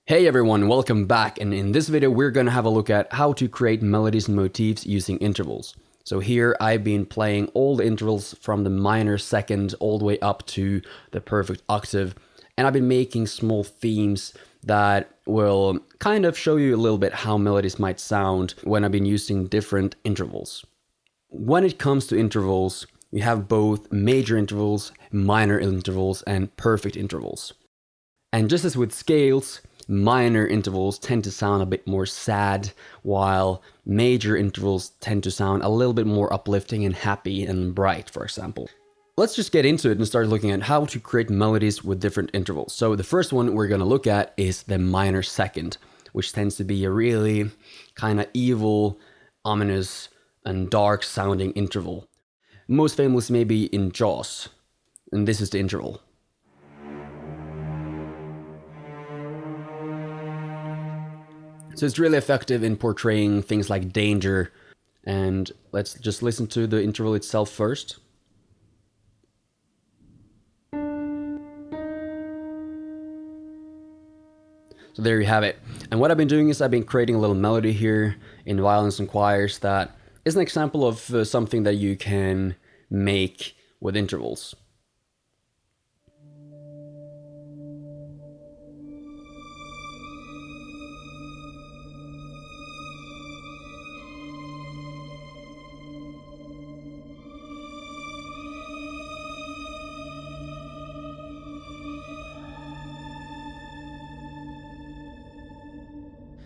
Hey everyone, welcome back, and in this video we're gonna have a look at how to create melodies and motifs using intervals. So here I've been playing all the intervals from the minor second all the way up to the perfect octave, and I've been making small themes that will kind of show you a little bit how melodies might sound when I've been using different intervals. When it comes to intervals, we have both major intervals, minor intervals, and perfect intervals. And just as with scales, minor intervals tend to sound a bit more sad, while major intervals tend to sound a little bit more uplifting and happy and bright, for example. Let's just get into it and start looking at how to create melodies with different intervals. So the first one we're going to look at is the minor second, which tends to be a really kind of evil, ominous, and dark sounding interval. Most famous maybe in Jaws, and this is the interval. So it's really effective in portraying things like danger. And let's just listen to the interval itself first. So there you have it. And what I've been doing is I've been creating a little melody here in violins and choirs that is an example of something that you can make with intervals.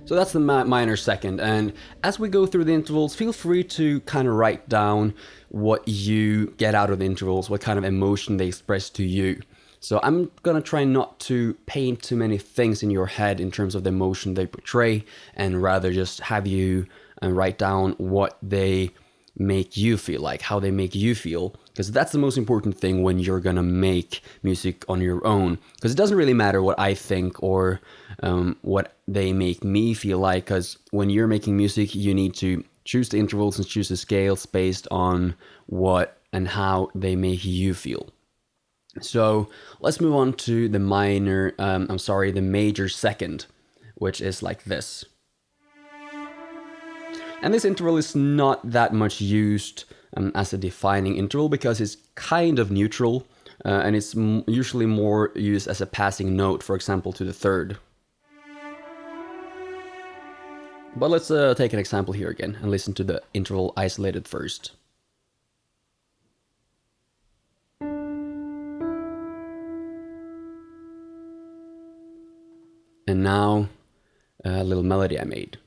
So that's the minor second, and as we go through the intervals, feel free to kind of write down what you get out of the intervals, what kind of emotion they express to you. So I'm gonna try not to paint too many things in your head in terms of the emotion they portray, and rather just have you write down what they make you feel like, how they make you feel, because that's the most important thing when you're gonna make music on your own. Because it doesn't really matter what I think or what they make me feel like, because when you're making music, you need to choose the intervals and choose the scales based on what and how they make you feel. So let's move on to the the major second, which is like this. And this interval is not that much used as a defining interval because it's kind of neutral and it's usually more used as a passing note, for example, to the third. But let's take an example here again and listen to the interval isolated first. And now a little melody I made.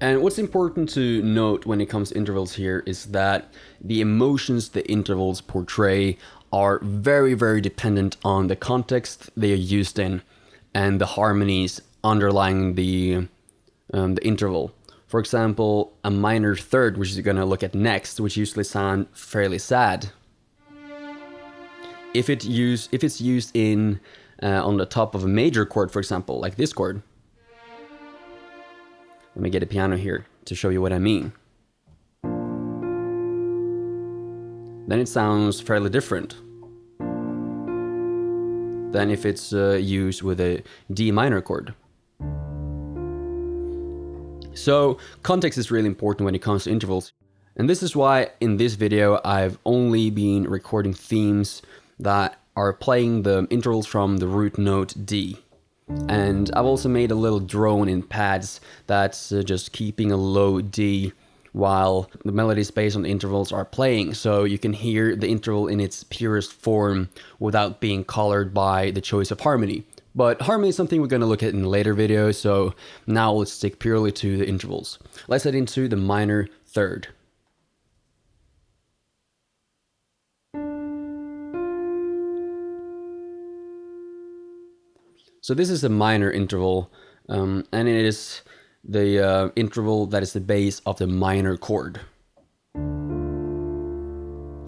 And what's important to note when it comes to intervals here is that the emotions the intervals portray are very, very dependent on the context they are used in and the harmonies underlying the interval. For example, a minor third, which you're going to look at next, which usually sound fairly sad. If it's used in on the top of a major chord, for example, like this chord. Let me get a piano here to show you what I mean. Then it sounds fairly different than if it's used with a D minor chord. So context is really important when it comes to intervals. And this is why in this video I've only been recording themes that are playing the intervals from the root note D. And I've also made a little drone in pads that's just keeping a low D while the melodies based on the intervals are playing, so you can hear the interval in its purest form without being colored by the choice of harmony. But harmony is something we're going to look at in later videos, so now let's stick purely to the intervals. Let's head into the minor third. So this is a minor interval, and it is the interval that is the base of the minor chord.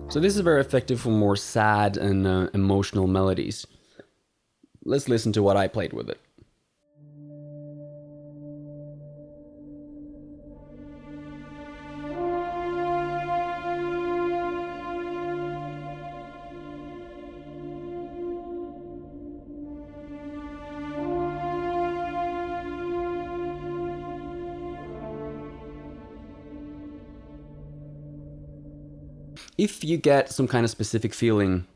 So So this is very effective for more sad and emotional melodies. Let's listen to what I played with it. If you get some kind of specific feeling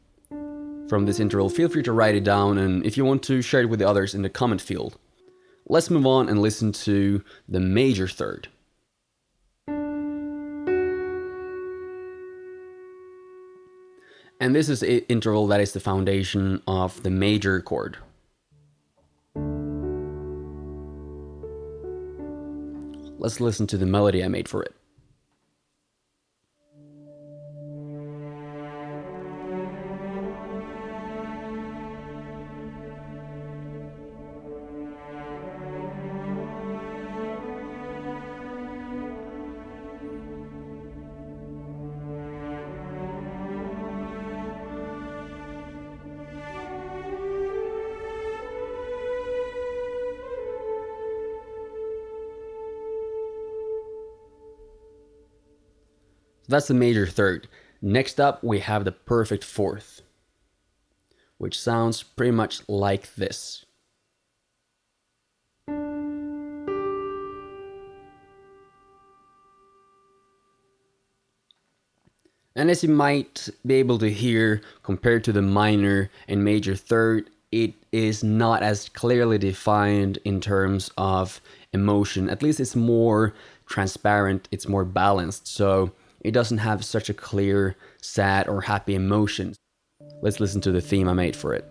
from this interval, feel free to write it down, and if you want to share it with the others in the comment field. Let's move on and listen to the major third. And this is an interval that is the foundation of the major chord. Let's listen to the melody I made for it. That's the major third. Next up, we have the perfect fourth, which sounds pretty much like this. And as you might be able to hear, compared to the minor and major third, it is not as clearly defined in terms of emotion. At least it's more transparent, it's more balanced, so it doesn't have such a clear sad or happy emotion. Let's listen to the theme I made for it.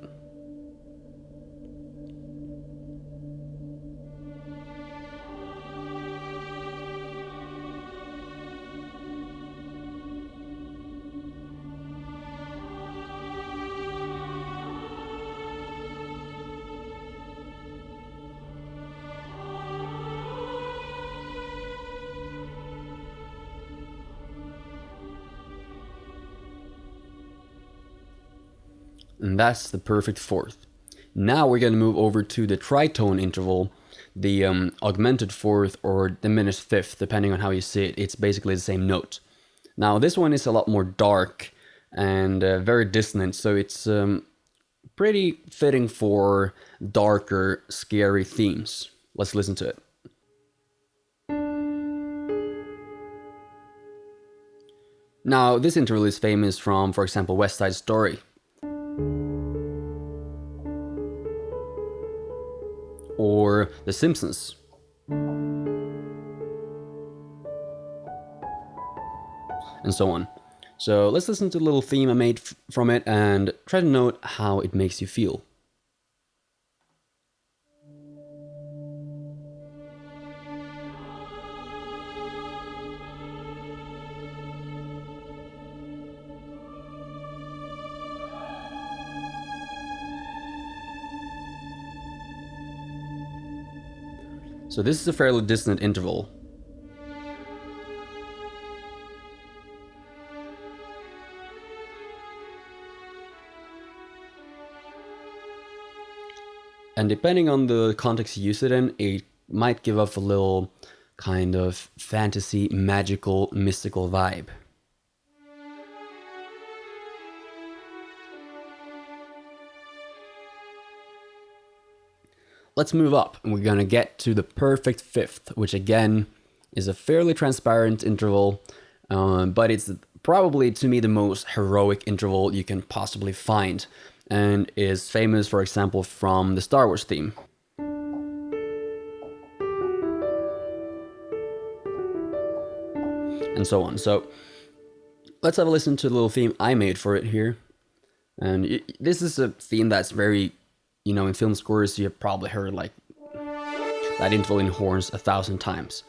And that's the perfect fourth. Now we're going to move over to the tritone interval, the augmented fourth or diminished fifth, depending on how you see it. It's basically the same note. Now this one is a lot more dark and very dissonant, so it's pretty fitting for darker, scary themes. Let's listen to it. Now this interval is famous from, for example, West Side Story. Or The Simpsons. And so on. So let's listen to the little theme I made from it and try to note how it makes you feel. So this is a fairly dissonant interval. And depending on the context you use it in, it might give off a little kind of fantasy, magical, mystical vibe. Let's move up, and we're gonna get to the perfect fifth, which again is a fairly transparent interval, but it's probably, to me, the most heroic interval you can possibly find, and is famous, for example, from the Star Wars theme. And so on. So let's have a listen to the little theme I made for it here. And this is a theme that's very, in film scores, you've probably heard like that interval in horns 1,000 times.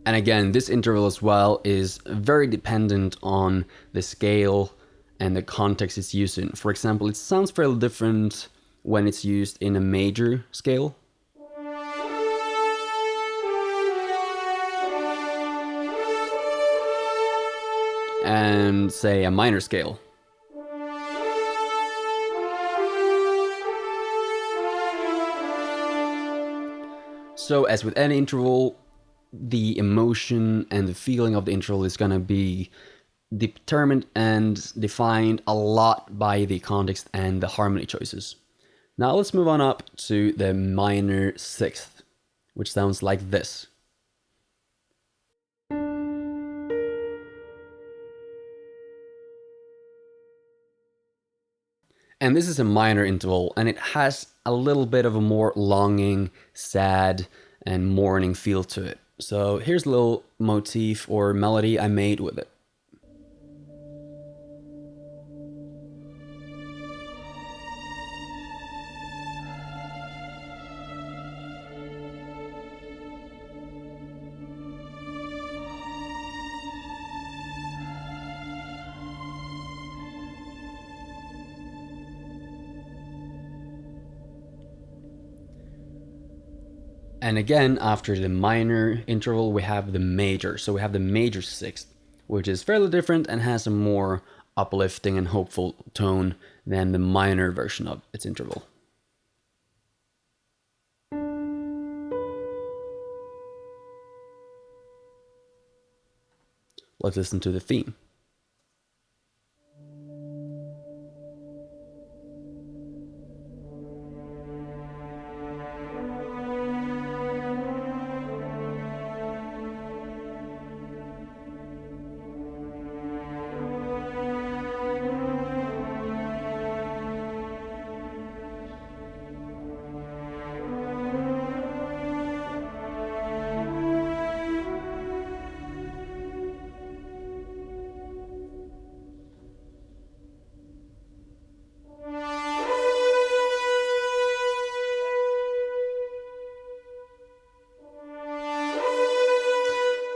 And again, this interval as well is very dependent on the scale and the context it's used in. For example, it sounds fairly different when it's used in a major scale. And say a minor scale. So as with any interval, the emotion and the feeling of the interval is going to be determined and defined a lot by the context and the harmony choices. Now let's move on up to the minor sixth, which sounds like this. And this is a minor interval, and it has a little bit of a more longing, sad, and mourning feel to it. So here's a little motif or melody I made with it. And again, after the minor interval, we have the major. So we have the major sixth, which is fairly different and has a more uplifting and hopeful tone than the minor version of its interval. Let's listen to the theme.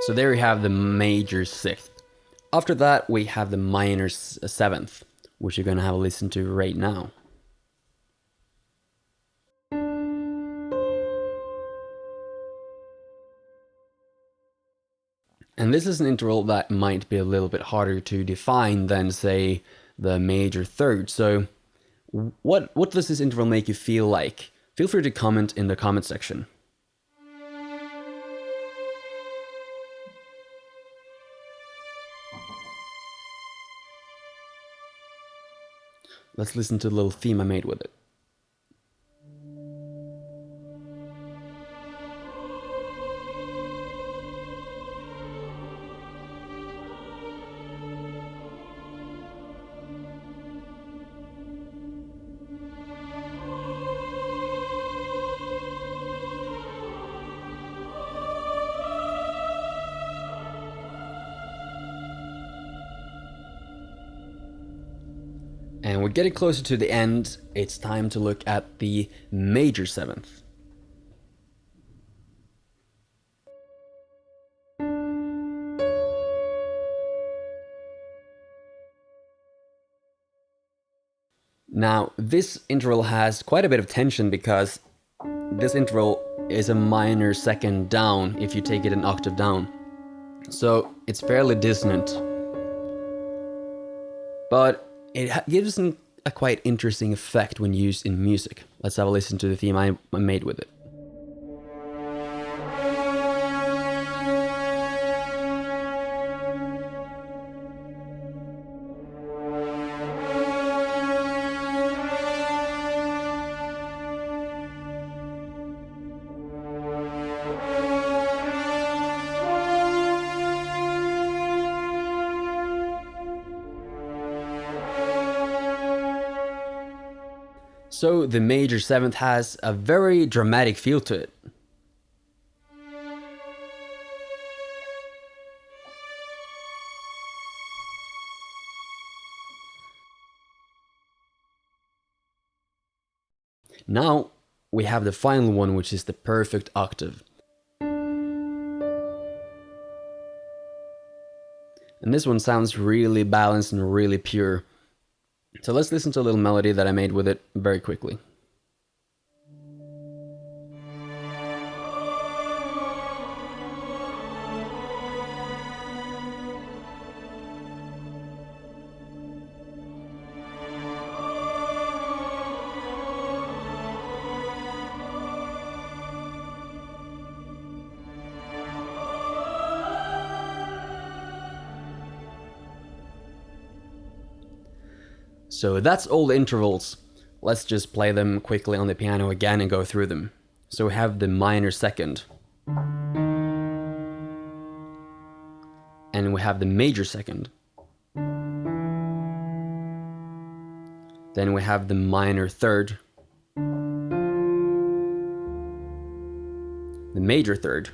So there we have the major sixth. After that, we have the minor seventh, which you're going to have a listen to right now. And this is an interval that might be a little bit harder to define than, say, the major third. So what does this interval make you feel like? Feel free to comment in the comment section. Let's listen to the little theme I made with it. And we're getting closer to the end. It's time to look at the major seventh. Now, this interval has quite a bit of tension because this interval is a minor second down if you take it an octave down. So it's fairly dissonant. But it gives a quite interesting effect when used in music. Let's have a listen to the theme I made with it. So the major seventh has a very dramatic feel to it. Now we have the final one, which is the perfect octave. And this one sounds really balanced and really pure. So let's listen to a little melody that I made with it very quickly. So that's all the intervals. Let's just play them quickly on the piano again and go through them. So we have the minor second. And we have the major second. Then we have the minor third. The major third.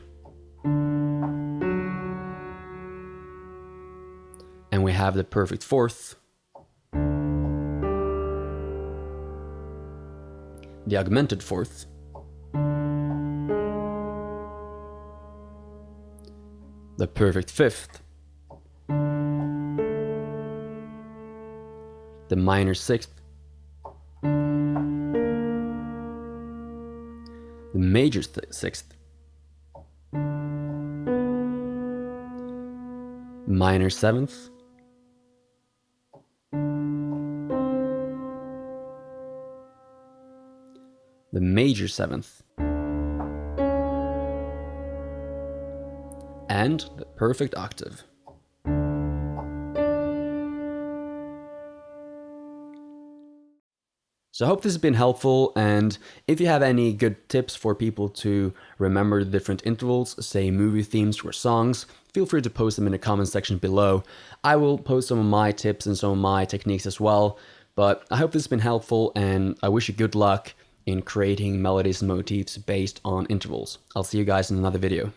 And we have the perfect fourth. The augmented fourth, the perfect fifth, the minor sixth, the major sixth, minor seventh, the major seventh, and the perfect octave. So I hope this has been helpful, and if you have any good tips for people to remember the different intervals, say movie themes or songs, feel free to post them in the comment section below. I will post some of my tips and some of my techniques as well, but I hope this has been helpful, and I wish you good luck in creating melodies and motifs based on intervals. I'll see you guys in another video.